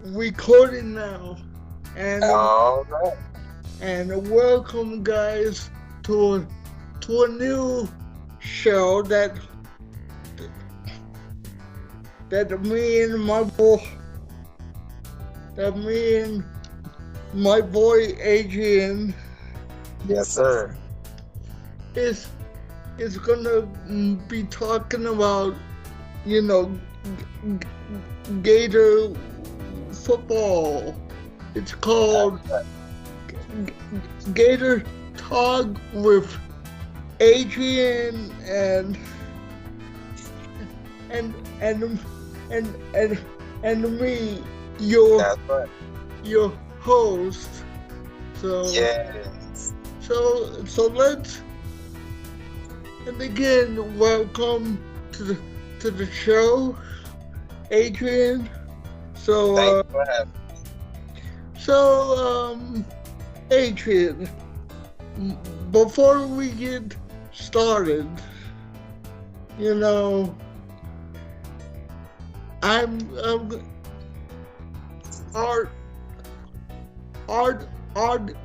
recording now, and All right. welcome guys to a new show that me and my boy that me and my boy Adrian Yes, sir. is gonna be talking about, you know, gator football. It's called Gator Talk with Adrian and and and and and me, That's right. your host. So Yes. let's, and again, welcome to the show, Adrian. So Thank uh you for having so Adrian, before we get started, you know, I'm our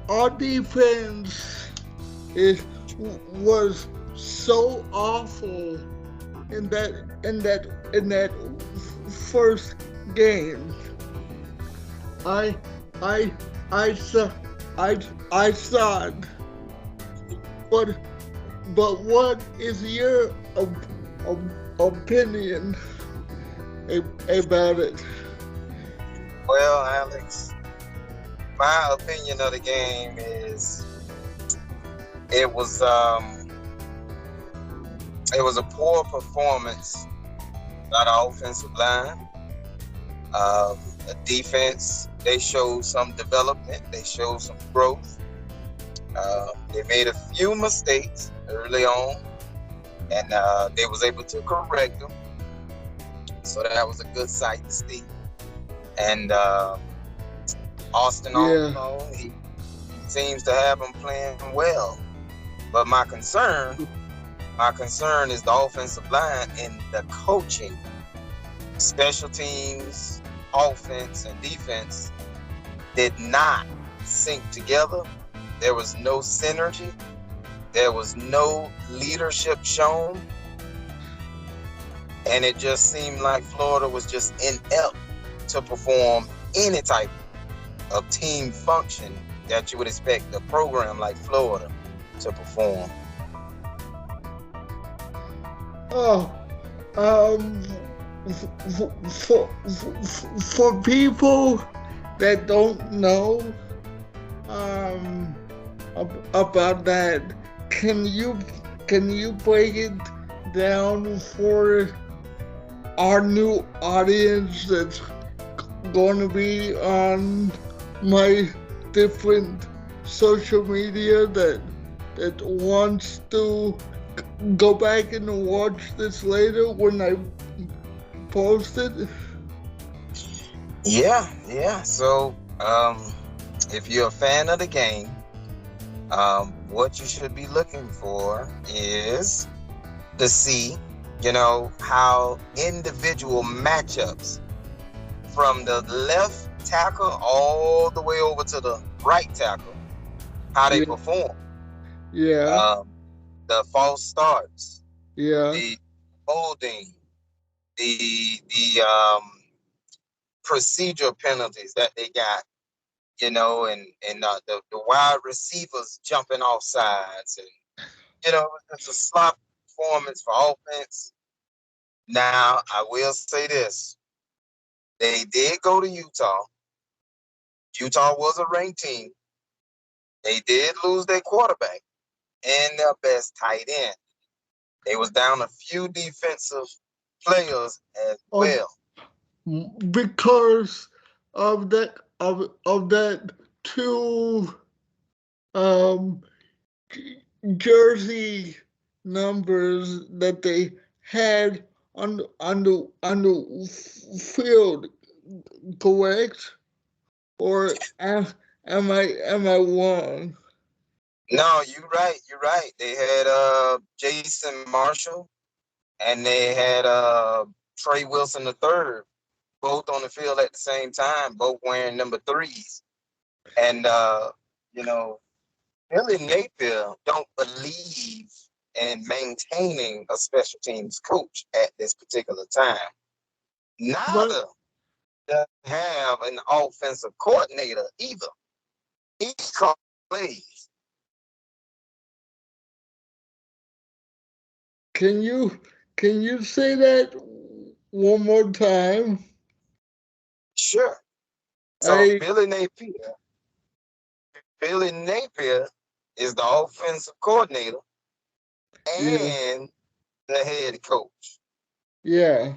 our defense is was so awful in that first game. I I I saw I I thought, but what is your opinion about it? Well, Alex, my opinion of the game is it was um it was a poor performance by the offensive line. The defense, they showed some development, they showed some growth. They made a few mistakes early on, and they was able to correct them. So that was a good sight to see. And Austin, Yeah, he seems to have them playing well. But my concern is the offensive line and the coaching, special teams, offense and defense did not sync together. There was no synergy. There was no leadership shown. And it just seemed like Florida was just inept to perform any type of team function that you would expect a program like Florida to perform. oh, um, for people that don't know um about that, can you break it down for our new audience that's going to be on my different social media that wants to go back and watch this later when I post it? Yeah. So, if you're a fan of the game, what you should be looking for is to see, how individual matchups from the left tackle all the way over to the right tackle, how they Yeah, perform. yeah, Um, the false starts, yeah. the holding, the procedure penalties that they got, and the wide receivers jumping off sides, and it's a sloppy performance for offense. Now, I will say this: they did go to Utah. Utah was a ranked team. They did lose their quarterback and their best tight end. They was down a few defensive players as Of well. because of that two um jersey numbers that they had on the field, correct? Or am I wrong? No, you're right. You're right. They had Jason Marshall and they had Trey Wilson the third. both on the field at the same time, both wearing number threes. And you know, Billy Napier don't believe in maintaining a special teams coach at this particular time. But Neither does he have an offensive coordinator either. He calls plays. can you can you say that one more time? Sure. So I Billy Napier is the offensive coordinator yeah and the head coach. yeah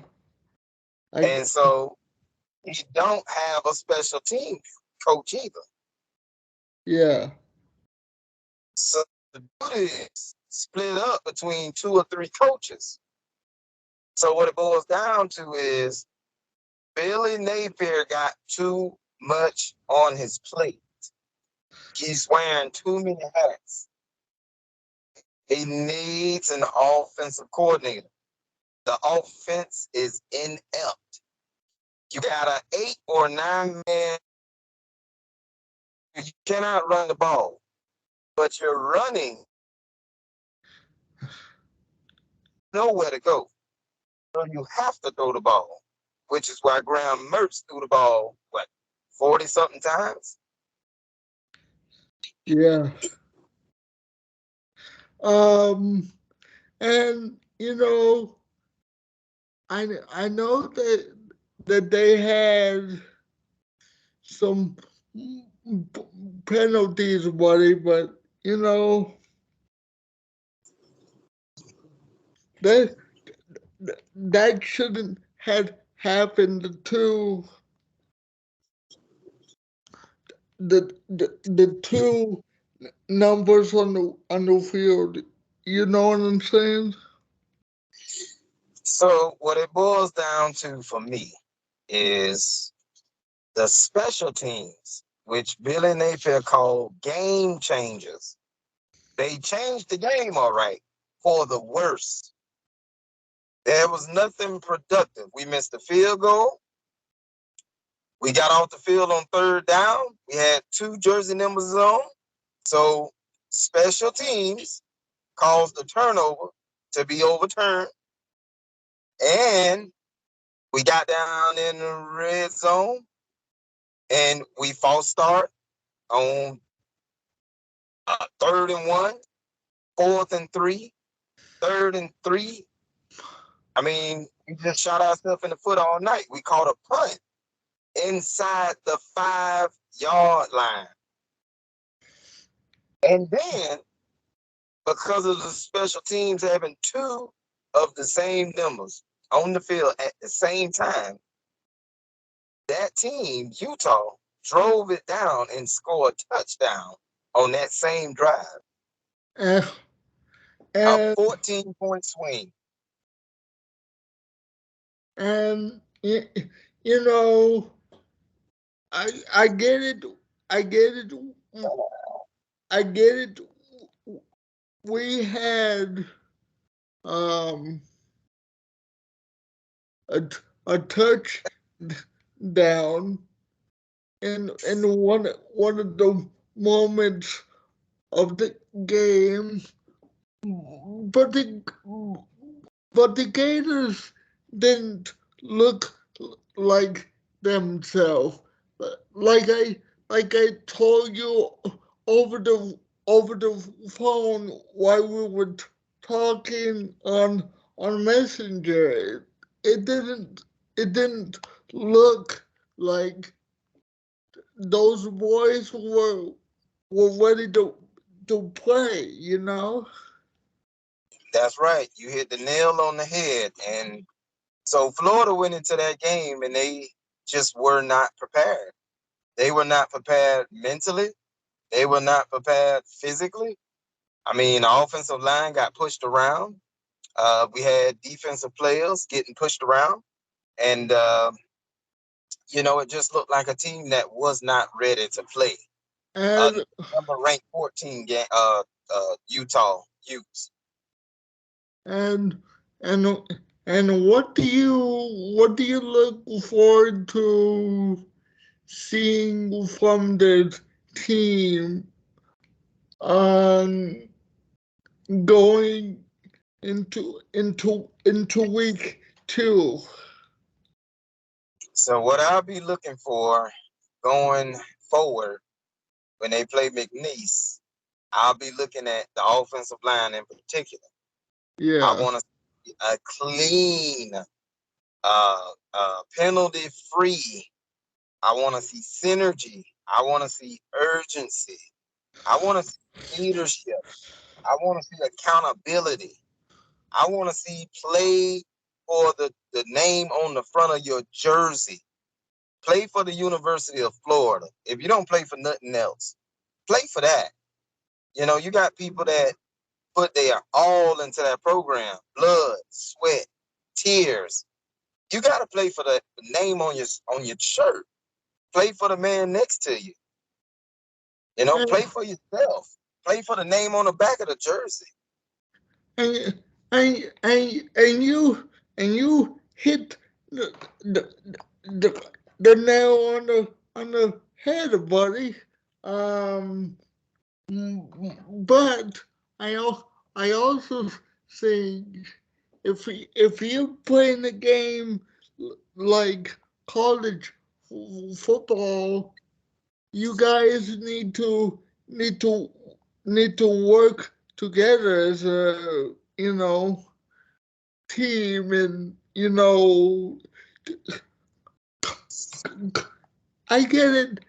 I And so he don't have a special team coach either. yeah So the duty is split up between two or three coaches. So what it boils down to is Billy Napier got too much on his plate. He's wearing too many hats. He needs an offensive coordinator. The offense is inept. You got an 8 or 9 man. You cannot run the ball, but you're running nowhere to go. So you have to throw the ball, which is why Graham Mertz threw the ball, what, 40 something times? yeah um and I know that they had some penalties, buddy, but that that shouldn't have happened to the two numbers on the field. You know what I'm saying? So what it boils down to for me is the special teams, which Billy Napier called game changers. They changed the game all right for the worse. There was nothing productive. We missed the field goal. We got off the field on third down. We had two jersey numbers on. So special teams caused the turnover to be overturned. And we got down in the red zone and we false start on 3rd and 1, 4th and 3, 3rd and 3. I mean, we just shot ourselves in the foot all night. We caught a punt inside the 5-yard line. And then, because of the special teams having two of the same numbers on the field at the same time, that team, Utah, drove it down and scored a touchdown on that same drive. And A and 14-point swing. and you know, I get it. I get it. I get it. We had um a a touch down in one of the moments of the game, but the Gators didn't look like themselves. Like I told you over the phone while we were talking on Messenger. It didn't it didn't look like those boys were ready to play. That's right. You hit the nail on the head. And so Florida went into that game and they just were not prepared. They were not prepared mentally. They were not prepared physically. I mean, the offensive line got pushed around. We had defensive players getting pushed around. And, it just looked like a team that was not ready to play. And Number ranked 14 Utah Utes. and and And what do you look forward to seeing from the team on going into week 2? So what I'll be looking for going forward when they play McNeese, I'll be looking at the offensive line in particular. I Yeah. want to see a clean, penalty free. I want to see synergy. I want to see urgency. I want to see leadership. I want to see accountability. I want to see play for the name on the front of your jersey. Play for the University of Florida. If you don't play for nothing else, play for that. You know, you got people that put their all into that program, blood, sweat, tears. You got to play for the name on your shirt. Play for the man next to you. You know, And play for yourself. Play for the name on the back of the jersey. and and you hit the the, the, the nail on the head, buddy. Um, but I also think if you're playing a game like college football, you guys need to need to work together as a team, and I get it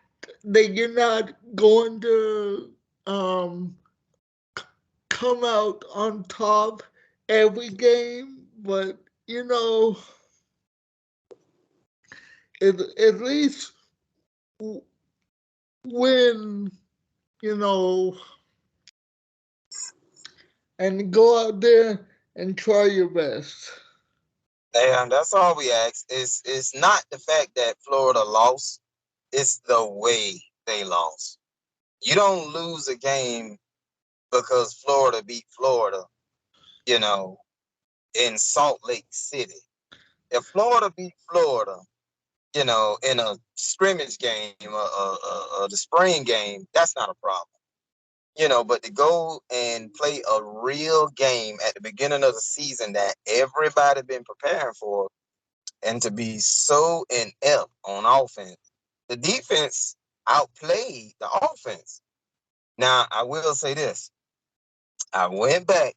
that you're not going to um come out on top every game, but at least win, you know, and go out there and try your best. And that's all we ask. It's not the fact that Florida lost, it's the way they lost. You don't lose a game because Florida beat Florida, you know, in Salt Lake City. If Florida beat Florida, in a scrimmage game, the spring game, that's not a problem. But to go and play a real game at the beginning of the season that everybody been preparing for, and to be so inept on offense, the defense outplayed the offense. Now, I will say this: I went back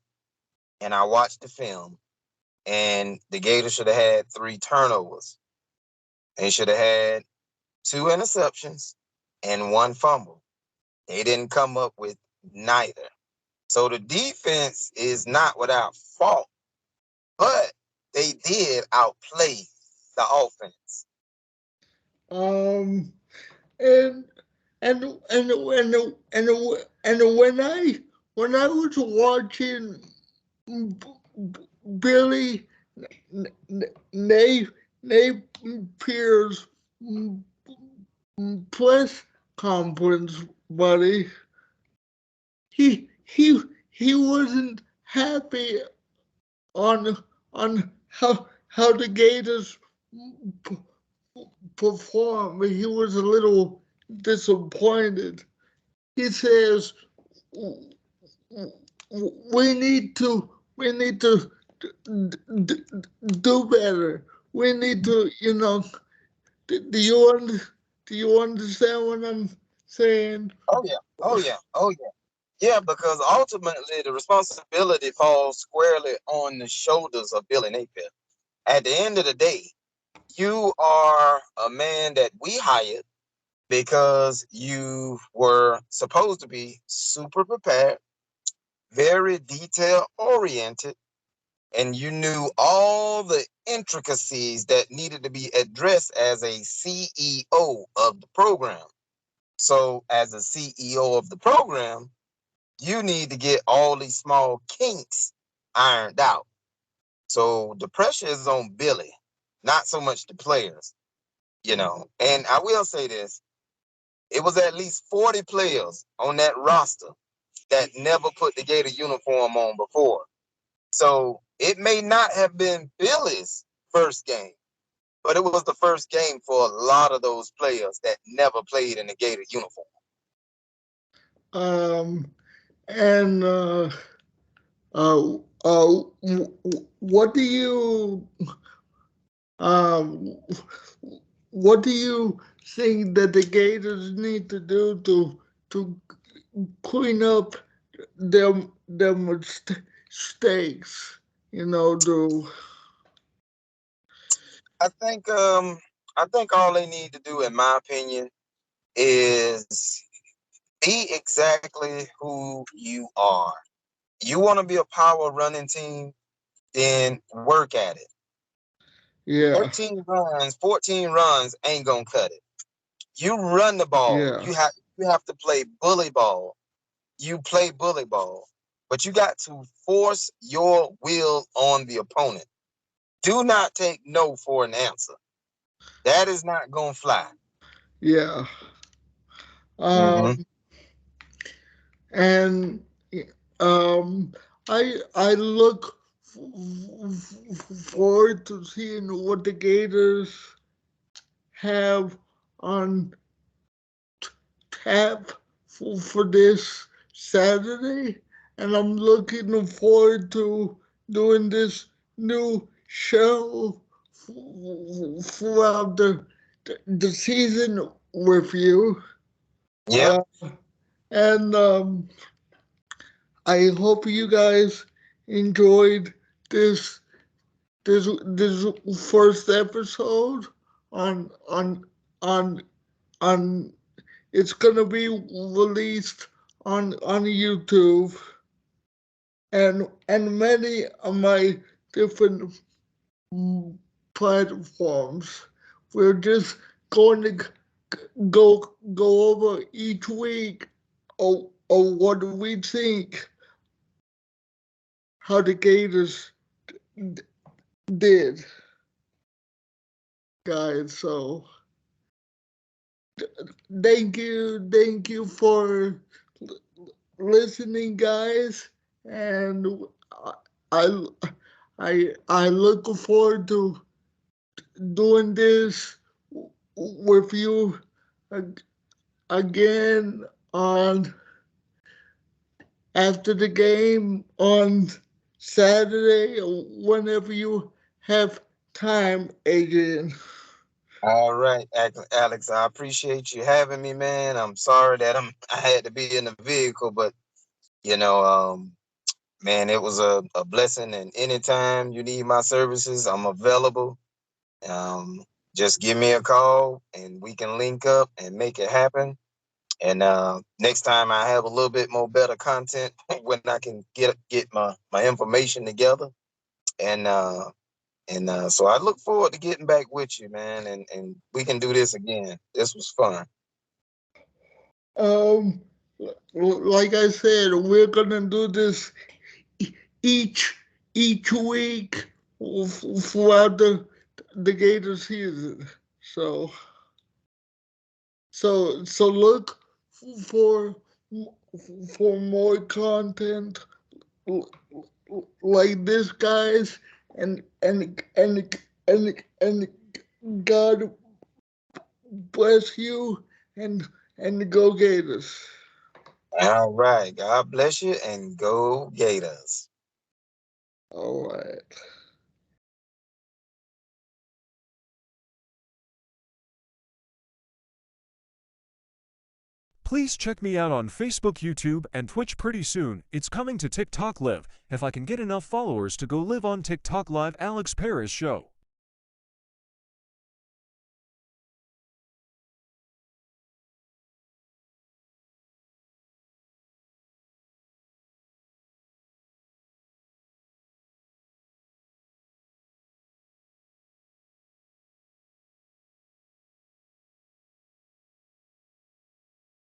and I watched the film, and the Gators should have had 3 turnovers. They should have had 2 interceptions and 1 fumble. They didn't come up with neither. So the defense is not without fault, but they did outplay the offense. Um, and and and and and and when I was watching Billy Nate Pierce press conference, buddy, he he he wasn't happy on how the Gators p- performed. He was a little disappointed. He says we need to do better. We need to, do you understand what I'm saying? Oh yeah, oh yeah, oh yeah. Yeah, because ultimately the responsibility falls squarely on the shoulders of Billy Napier. At the end of the day, you are a man that we hired because you were supposed to be super prepared, very detail oriented, and you knew all the intricacies that needed to be addressed as a CEO of the program. So, as a CEO of the program, you need to get all these small kinks ironed out. So, the pressure is on Billy, not so much the players. And I will say this: it was at least 40 players on that roster that never put the Gator uniform on before. So it may not have been Billy's first game, but it was the first game for a lot of those players that never played in the Gator uniform. Um, and uh, uh, what do you um, what do you think that the Gators need to do to clean up their mistakes? You know, to I think I think all they need to do, in my opinion, is be exactly who you are. You want to be a power running team, then work at it. yeah, 13 runs, 14 runs ain't gonna cut it. You run the ball. yeah, You have to play bully ball. You play bully ball, but you got to force your will on the opponent. Do not take no for an answer. That is not gonna fly. yeah. Mm-hmm. Um, and um, I look forward to seeing what the Gators have on tap for this Saturday, and I'm looking forward to doing this new show throughout the season with you. Yep. Uh, and I hope you guys enjoyed this this first episode on on on on it's gonna be released on YouTube and many of my different platforms. We're just going to go over each week of what we think how the Gators did, guys. So thank you for listening, guys, and I I look forward to doing this with you again on after the game on Saturday, whenever you have time, Adrian. All right, Alex. I appreciate you having me, man. I'm sorry that I had to be in the vehicle, but you know, man, it was a blessing. And anytime you need my services, I'm available. Um, just give me a call, and we can link up and make it happen. And next time I have a little bit more better content when I can get my information together. And so I look forward to getting back with you, man, and we can do this again. This was fun. Um, like I said, we're gonna do this each each week throughout the Gator season. So so look for for more content like this, guys, and God bless you and go Gators. All right. God bless you and go Gators. All right. Please check me out on Facebook, YouTube, and Twitch pretty soon. It's coming to TikTok Live. If I can get enough followers to go live on TikTok Live Alex Paris show.